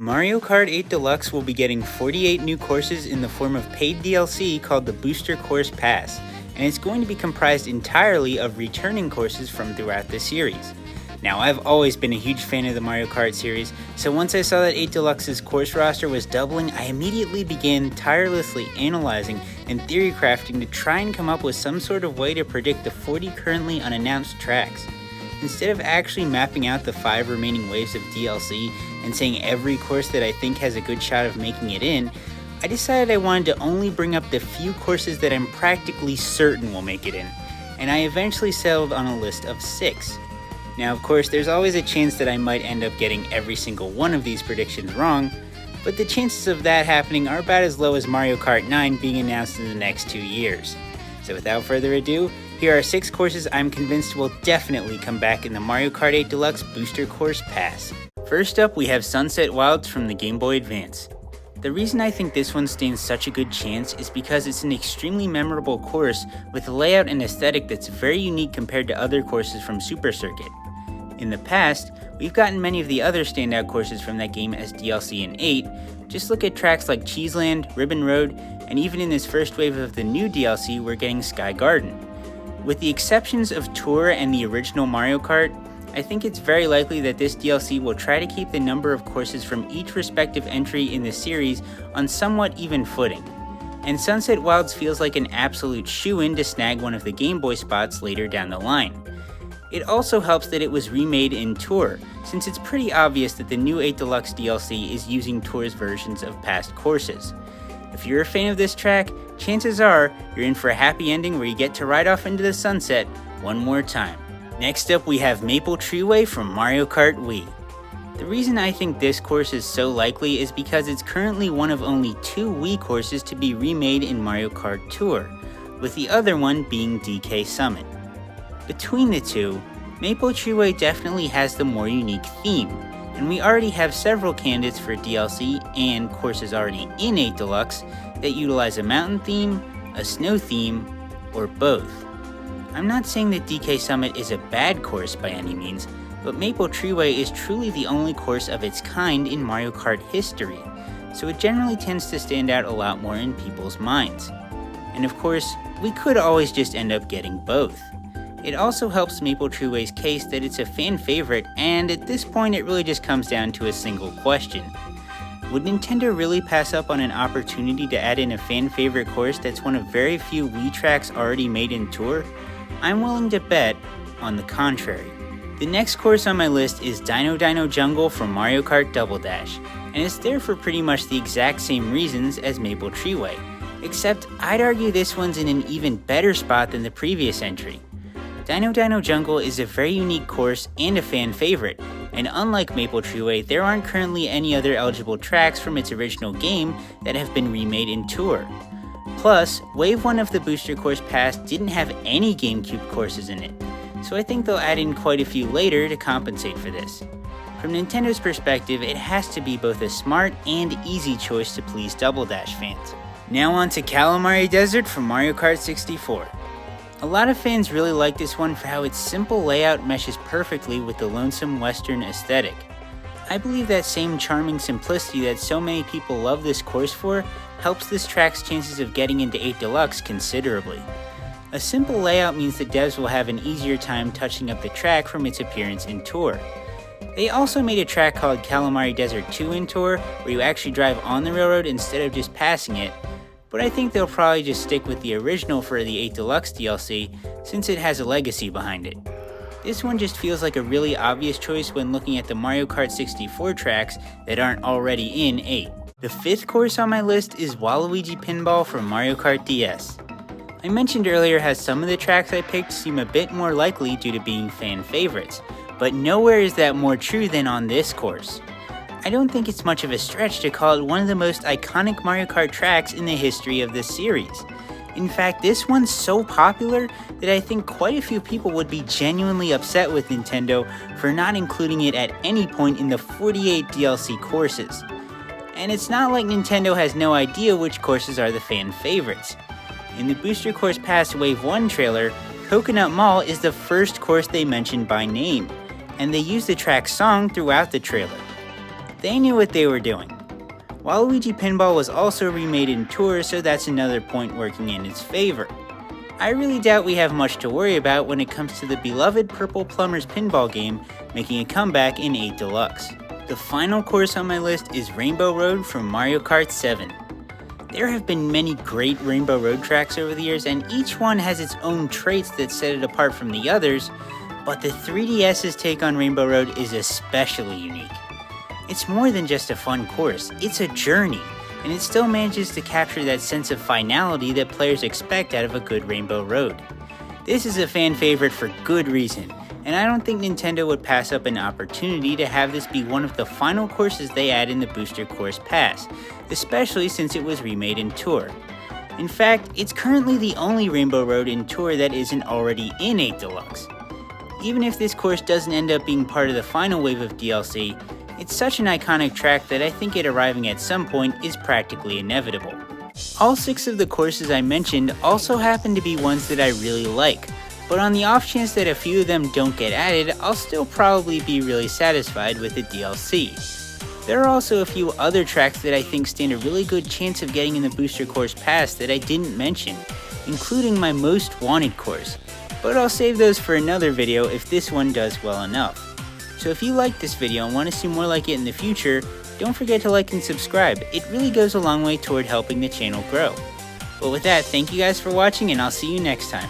Mario Kart 8 Deluxe will be getting 48 new courses in the form of paid DLC called the Booster Course Pass, and it's going to be comprised entirely of returning courses from throughout the series. Now, I've always been a huge fan of the Mario Kart series, so once I saw that 8 Deluxe's course roster was doubling, I immediately began tirelessly analyzing and theory crafting to try and come up with some sort of way to predict the 40 currently unannounced tracks. Instead of actually mapping out the 5 remaining waves of DLC and saying every course that I think has a good shot of making it in, I decided I wanted to only bring up the few courses that I'm practically certain will make it in, and I eventually settled on a list of 6. Now, of course, there's always a chance that I might end up getting every single one of these predictions wrong, but the chances of that happening are about as low as Mario Kart 9 being announced in the next 2 years. So without further ado, here are 6 courses I'm convinced will definitely come back in the Mario Kart 8 Deluxe Booster Course Pass. First up, we have Sunset Wilds from the Game Boy Advance. The reason I think this one stands such a good chance is because it's an extremely memorable course with a layout and aesthetic that's very unique compared to other courses from Super Circuit. In the past, we've gotten many of the other standout courses from that game as DLC in 8. Just look at tracks like Cheeseland, Ribbon Road, and even in this first wave of the new DLC, we're getting Sky Garden. With the exceptions of Tour and the original Mario Kart, I think it's very likely that this DLC will try to keep the number of courses from each respective entry in the series on somewhat even footing. And Sunset Wilds feels like an absolute shoo-in to snag one of the Game Boy spots later down the line. It also helps that it was remade in Tour, since it's pretty obvious that the new 8 Deluxe DLC is using Tour's versions of past courses. If you're a fan of this track, chances are you're in for a happy ending where you get to ride off into the sunset one more time. Next up, we have Maple Treeway from Mario Kart Wii. The reason I think this course is so likely is because it's currently one of only 2 Wii courses to be remade in Mario Kart Tour, with the other one being DK Summit. Between the two, Maple Treeway definitely has the more unique theme, and we already have several candidates for DLC and courses already in 8 Deluxe that utilize a mountain theme, a snow theme, or both. I'm not saying that DK Summit is a bad course by any means, but Maple Treeway is truly the only course of its kind in Mario Kart history, so it generally tends to stand out a lot more in people's minds. And of course, we could always just end up getting both. It also helps Maple Treeway's case that it's a fan favorite, and at this point it really just comes down to a single question. Would Nintendo really pass up on an opportunity to add in a fan favorite course that's one of very few Wii tracks already made in Tour? I'm willing to bet on the contrary. The next course on my list is Dino Dino Jungle from Mario Kart Double Dash, and it's there for pretty much the exact same reasons as Maple Treeway, except I'd argue this one's in an even better spot than the previous entry. Dino Dino Jungle is a very unique course and a fan favorite, and unlike Maple Treeway, there aren't currently any other eligible tracks from its original game that have been remade in Tour. Plus, Wave 1 of the Booster Course Pass didn't have any GameCube courses in it, so I think they'll add in quite a few later to compensate for this. From Nintendo's perspective, it has to be both a smart and easy choice to please Double Dash fans. Now on to Calamari Desert from Mario Kart 64. A lot of fans really like this one for how its simple layout meshes perfectly with the lonesome western aesthetic. I believe that same charming simplicity that so many people love this course for helps this track's chances of getting into 8 Deluxe considerably. A simple layout means that devs will have an easier time touching up the track from its appearance in Tour. They also made a track called Calamari Desert 2 in Tour, where you actually drive on the railroad instead of just passing it, but I think they'll probably just stick with the original for the 8 Deluxe DLC since it has a legacy behind it. This one just feels like a really obvious choice when looking at the Mario Kart 64 tracks that aren't already in 8. The 5th course on my list is Waluigi Pinball from Mario Kart DS. I mentioned earlier how some of the tracks I picked seem a bit more likely due to being fan favorites, but nowhere is that more true than on this course. I don't think it's much of a stretch to call it one of the most iconic Mario Kart tracks in the history of this series. In fact, this one's so popular that I think quite a few people would be genuinely upset with Nintendo for not including it at any point in the 48 DLC courses. And it's not like Nintendo has no idea which courses are the fan favorites. In the Booster Course Pass Wave 1 trailer, Coconut Mall is the first course they mentioned by name, and they use the track's song throughout the trailer. They knew what they were doing. Waluigi Pinball was also remade in Tour, so that's another point working in its favor. I really doubt we have much to worry about when it comes to the beloved Purple Plumbers pinball game making a comeback in 8 Deluxe. The final course on my list is Rainbow Road from Mario Kart 7. There have been many great Rainbow Road tracks over the years, and each one has its own traits that set it apart from the others, but the 3DS's take on Rainbow Road is especially unique. It's more than just a fun course, it's a journey, and it still manages to capture that sense of finality that players expect out of a good Rainbow Road. This is a fan favorite for good reason, and I don't think Nintendo would pass up an opportunity to have this be one of the final courses they add in the Booster Course Pass, especially since it was remade in Tour. In fact, it's currently the only Rainbow Road in Tour that isn't already in 8 Deluxe. Even if this course doesn't end up being part of the final wave of DLC, it's such an iconic track that I think it arriving at some point is practically inevitable. All 6 of the courses I mentioned also happen to be ones that I really like, but on the off chance that a few of them don't get added, I'll still probably be really satisfied with the DLC. There are also a few other tracks that I think stand a really good chance of getting in the Booster Course Pass that I didn't mention, including my most wanted course, but I'll save those for another video if this one does well enough. So if you liked this video and want to see more like it in the future, don't forget to like and subscribe, it really goes a long way toward helping the channel grow. But with that, thank you guys for watching and I'll see you next time.